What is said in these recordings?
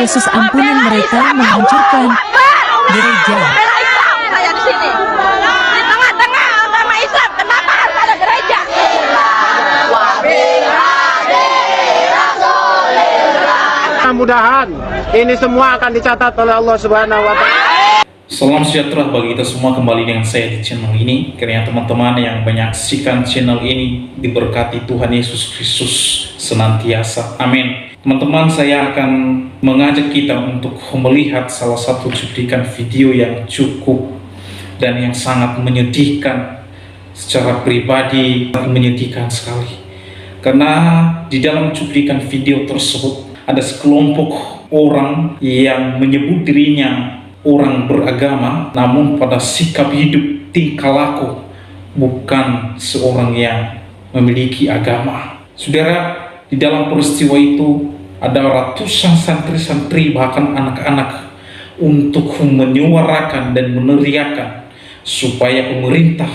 Yesus ampuni mereka menghancurkan gereja. Saya di sini di tengah-tengah agama Islam, kenapa harus ada gereja? Mudah-mudahan ini semua akan dicatat oleh Allah Subhanahu wa Ta'ala. Salam sejahtera bagi kita semua, kembali dengan saya di channel ini. Kiranya teman-teman yang menyaksikan channel ini diberkati Tuhan Yesus Kristus senantiasa. Amin. Teman-teman, saya akan mengajak kita untuk melihat salah satu cuplikan video yang cukup dan yang sangat menyedihkan. Secara pribadi menyedihkan sekali, karena di dalam cuplikan video tersebut ada sekelompok orang yang menyebut dirinya orang beragama, namun pada sikap hidup, tingkah laku bukan seorang yang memiliki agama. Saudara, di dalam peristiwa itu ada ratusan santri-santri, bahkan anak-anak, untuk menyuarakan dan meneriakan supaya pemerintah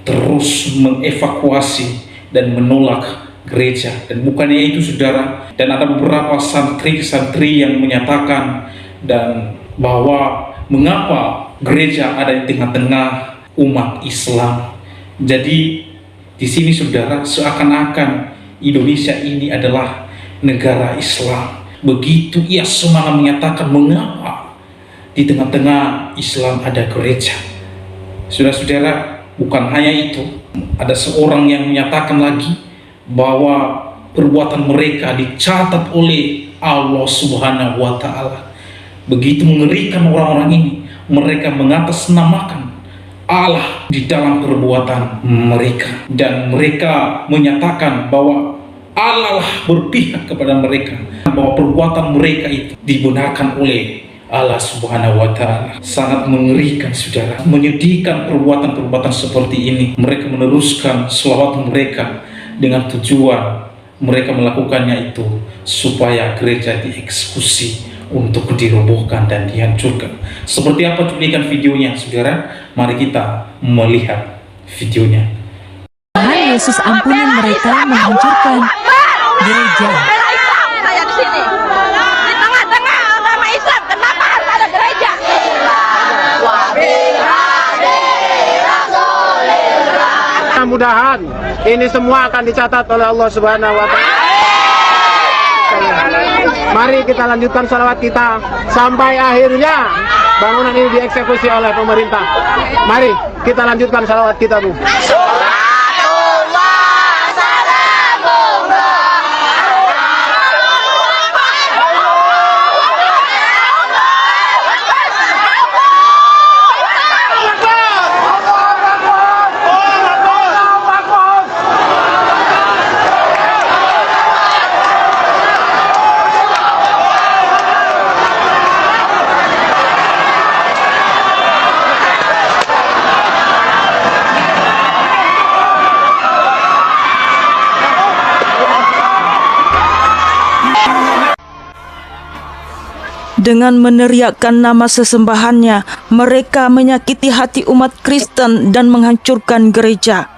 terus mengevakuasi dan menolak gereja. Dan bukannya itu, saudara, dan ada beberapa santri-santri yang menyatakan dan bahwa mengapa gereja ada di tengah-tengah umat Islam. Jadi di sini, saudara, seakan-akan Indonesia ini adalah negara Islam. Begitu ia semangat menyatakan mengapa di tengah-tengah Islam ada gereja. Saudara-saudara, bukan hanya itu, ada seorang yang menyatakan lagi bahwa perbuatan mereka dicatat oleh Allah Subhanahu wa Ta'ala. Begitu mengerikan orang-orang ini, mereka mengatasnamakan Allah di dalam perbuatan mereka, dan mereka menyatakan bahwa Allah lah berpihak kepada mereka, bahwa perbuatan mereka itu dibenarkan oleh Allah Subhanahu wa Ta'ala. Sangat mengerikan, saudara, menyedihkan perbuatan-perbuatan seperti ini. Mereka meneruskan selawat mereka dengan tujuan mereka melakukannya itu supaya gereja dieksekusi, untuk dirobohkan dan dihancurkan. Seperti apa cuplikan videonya, saudara? Mari kita melihat videonya. Tuhan Yesus ampuni mereka menghancurkan gereja. Saya di sini di tengah-tengah agama Islam, kenapa harus ada gereja? Mudah-mudahan ini semua akan dicatat oleh Allah Subhanahu wa Ta'ala. Mari kita lanjutkan salawat kita sampai akhirnya bangunan ini dieksekusi oleh pemerintah. Mari kita lanjutkan salawat kita, Bu. Dengan meneriakkan nama sesembahannya, mereka menyakiti hati umat Kristen dan menghancurkan gereja.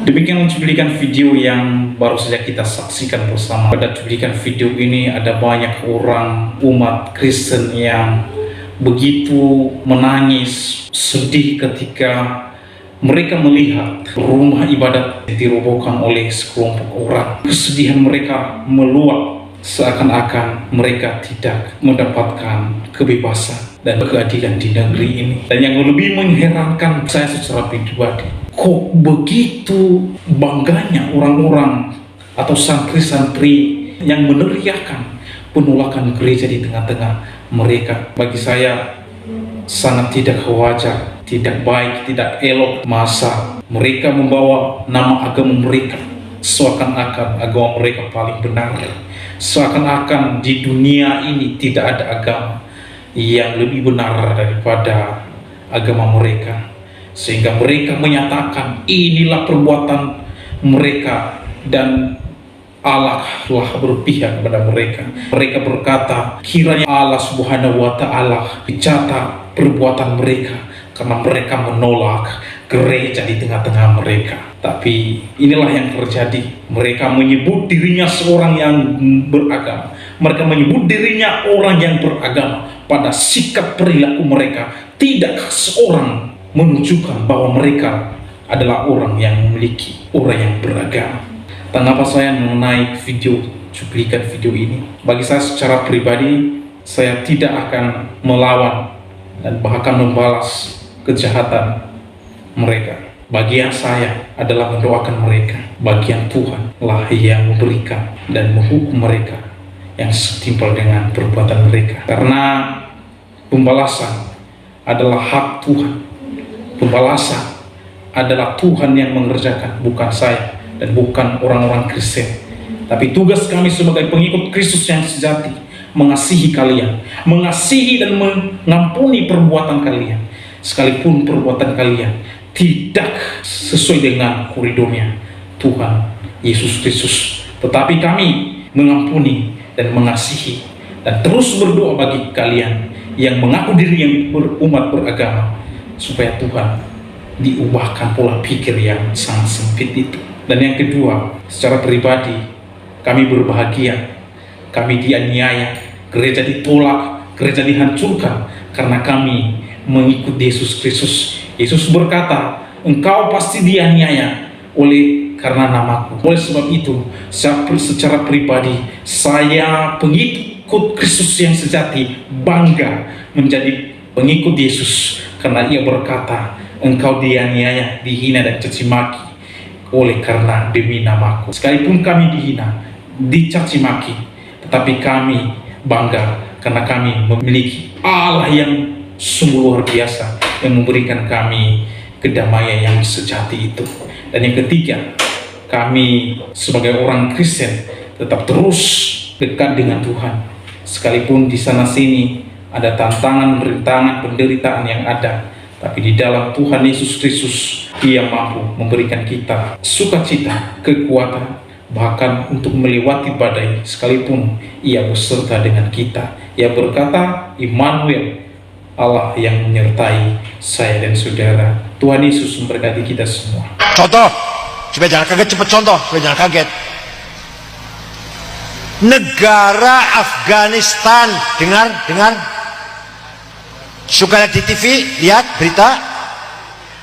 Demikian cuplikan video yang baru saja kita saksikan bersama. Pada cuplikan video ini ada banyak orang umat Kristen yang begitu menangis, sedih ketika mereka melihat rumah ibadat dirobohkan oleh sekelompok orang. Kesedihan mereka meluap, seakan-akan mereka tidak mendapatkan kebebasan dan keadilan di negeri ini. Dan yang lebih mengherankan saya secara pribadi, kok begitu bangganya orang-orang atau santri-santri yang meneriakan penolakan gereja di tengah-tengah mereka. Bagi saya sangat tidak wajar, tidak baik, tidak elok. Masa mereka membawa nama agama mereka, seakan-akan agama mereka paling benar, seakan-akan di dunia ini tidak ada agama yang lebih benar daripada agama mereka, sehingga mereka menyatakan inilah perbuatan mereka dan Allah telah berpihak kepada mereka. Mereka berkata, kiranya Allah Subhanahu wa Ta'ala mencatat perbuatan mereka karena mereka menolak gereja di tengah-tengah mereka. Tapi inilah yang terjadi. Mereka menyebut dirinya seorang yang beragama. Mereka menyebut dirinya orang yang beragama. Pada sikap perilaku mereka, tidak seorang menunjukkan bahwa mereka adalah orang yang memiliki, orang yang beragama. Tanggapan saya mengenai cuplikan video ini, bagi saya secara pribadi, saya tidak akan melawan dan bahkan membalas kejahatan mereka. Bagian saya adalah mendoakan mereka. Bagian Tuhan lah yang memberikan dan menghukum mereka yang setimpal dengan perbuatan mereka. Karena pembalasan adalah hak Tuhan. Pembalasan adalah Tuhan yang mengerjakan, bukan saya dan bukan orang-orang Kristen. Tapi tugas kami sebagai pengikut Kristus yang sejati, mengasihi kalian, mengasihi dan mengampuni perbuatan kalian, sekalipun perbuatan kalian tidak sesuai dengan koridornya Tuhan Yesus Kristus. Tetapi kami mengampuni dan mengasihi dan terus berdoa bagi kalian yang mengaku diri yang berumat beragama, supaya Tuhan diubahkan pola pikir yang sangat sempit itu. Dan yang kedua, secara pribadi kami berbahagia, kami dianiaya, gereja ditolak, gereja dihancurkan karena kami mengikut Yesus Kristus. Yesus berkata, engkau pasti dianiaya oleh karena namaku. Oleh sebab itu, secara pribadi saya pengikut Kristus yang sejati bangga menjadi pengikut Yesus, karena ia berkata, engkau dianiaya, dihina dan caci maki oleh karena demi namaku. Sekalipun kami dihina, dicaci maki, tetapi kami bangga karena kami memiliki Allah yang sungguh luar biasa, yang memberikan kami kedamaian yang sejati itu. Dan yang ketiga, kami sebagai orang Kristen tetap terus dekat dengan Tuhan, sekalipun di sana sini ada tantangan, rintangan, penderitaan yang ada, tapi di dalam Tuhan Yesus Kristus, Ia mampu memberikan kita sukacita, kekuatan, bahkan untuk melewati badai, sekalipun Ia beserta dengan kita. Ia berkata, Immanuel, Allah yang menyertai saya dan saudara. Tuhan Yesus memberkati kita semua. Contoh, supaya jangan kaget, cepat contoh, supaya jangan kaget. Negara Afghanistan, dengar, suka lihat di TV, lihat berita,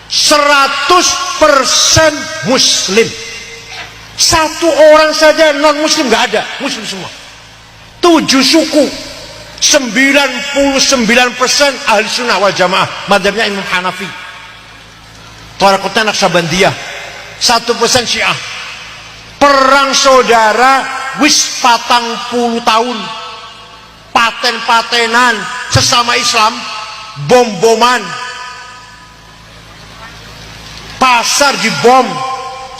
100% Muslim. Satu orang saja non Muslim nggak ada, Muslim semua. 7 suku, 99% ahli sunnah wal jamaah, madhabnya Imam Hanafi. Tarekatnya Naqsabandiyah, 1% Syiah. Perang saudara wis 40 tahun, paten-patenan sesama Islam, bom-boman, pasar dibom,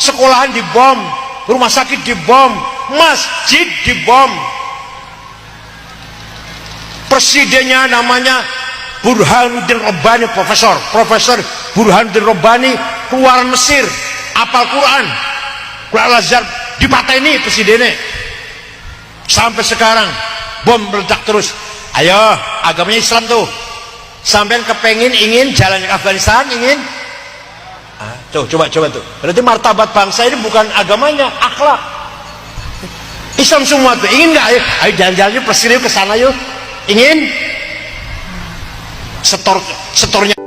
sekolahan dibom, rumah sakit dibom, masjid dibom. Presidennya namanya Burhanuddin Rabbani, Profesor Burhanuddin Rabbani, keluaran Mesir, apal Quran Al-Azhar, dipateni presidennya. Sampai sekarang bom meledak terus. Ayo, agamanya Islam tuh. Sampai ingin jalan ke Afghanistan, ingin Coba tuh. Berarti martabat bangsa ini bukan agamanya, akhlak. Islam semua tuh. Ingin nggak? Ayo jalan-jalan yuk, plesir yuk, kesana yuk. Ingin? Setornya